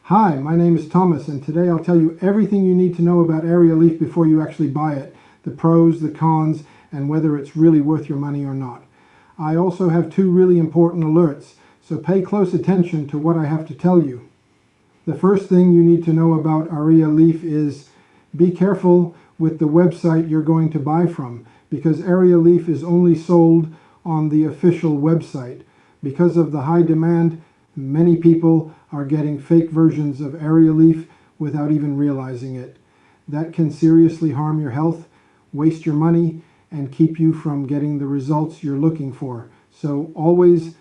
Hi, my name is Thomas, and today I'll tell you everything you need to know about Arialief before you actually buy it, the pros, the cons, and whether it's really worth your money or not. I also have two really important alerts, so pay close attention to what I have to tell you. The first thing you need to know about Arialief is be careful with the website you're going to buy from, because Arialief is only sold on the official website. Because of the high demand, many people are getting fake versions of Arialief without even realizing it. That can seriously harm your health, waste your money, and keep you from getting the results you're looking for. So always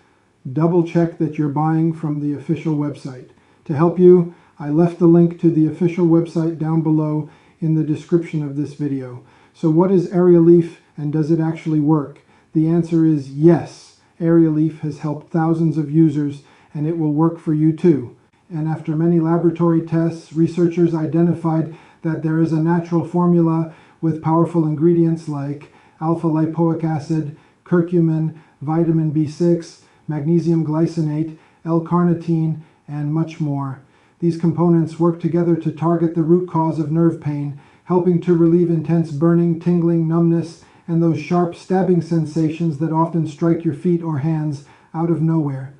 double check that you're buying from the official website. To help you, I left the link to the official website down below in the description of this video. So what is Arialief, and does it actually work? The answer is yes. Arialief has helped thousands of users, and it will work for you too. And after many laboratory tests, researchers identified that there is a natural formula with powerful ingredients like alpha-lipoic acid, curcumin, vitamin B6, magnesium glycinate, L-carnitine, and much more. These components work together to target the root cause of nerve pain, helping to relieve intense burning, tingling, numbness, and those sharp stabbing sensations that often strike your feet or hands out of nowhere.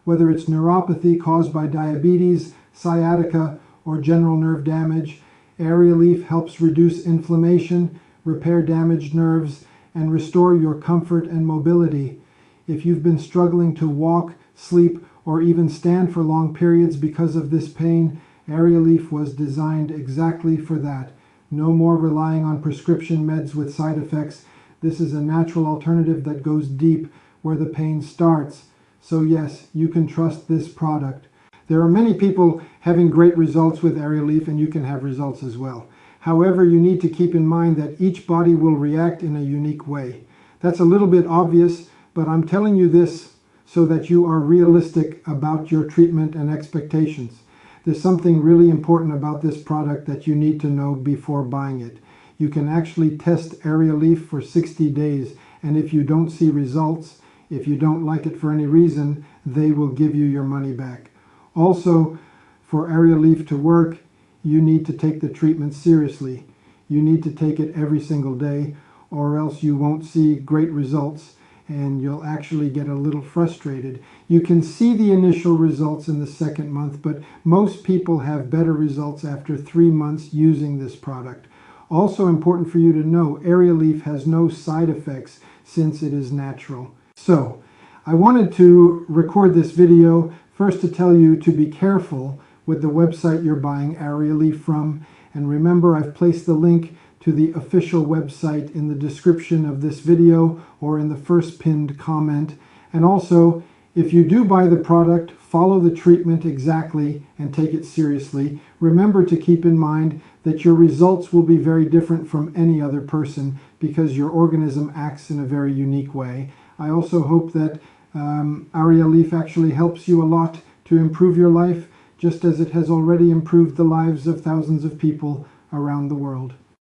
Whether it's neuropathy caused by diabetes, sciatica, or general nerve damage, Arialief helps reduce inflammation, repair damaged nerves, and restore your comfort and mobility. If you've been struggling to walk, sleep, or even stand for long periods because of this pain, Arialief was designed exactly for that. No more relying on prescription meds with side effects. This is a natural alternative that goes deep where the pain starts. So yes, you can trust this product. There are many people having great results with Arialief, and you can have results as well. However, you need to keep in mind that each body will react in a unique way. That's a little bit obvious, but I'm telling you this so that you are realistic about your treatment and expectations. There's something really important about this product that you need to know before buying it. You can actually test Arialief for 60 days, and if you don't see results, if you don't like it for any reason, they will give you your money back. Also, for Arialief to work, you need to take the treatment seriously. You need to take it every single day, or else you won't see great results and you'll actually get a little frustrated. You can see the initial results in the second month, but most people have better results after 3 months using this product. Also important for you to know, Arialief has no side effects since it is natural. So, I wanted to record this video first to tell you to be careful with the website you're buying Arialief from. And remember, I've placed the link to the official website in the description of this video or in the first pinned comment. And also, if you do buy the product, follow the treatment exactly and take it seriously. Remember to keep in mind that your results will be very different from any other person because your organism acts in a very unique way. I also hope that Arialief actually helps you a lot to improve your life, just as it has already improved the lives of thousands of people around the world.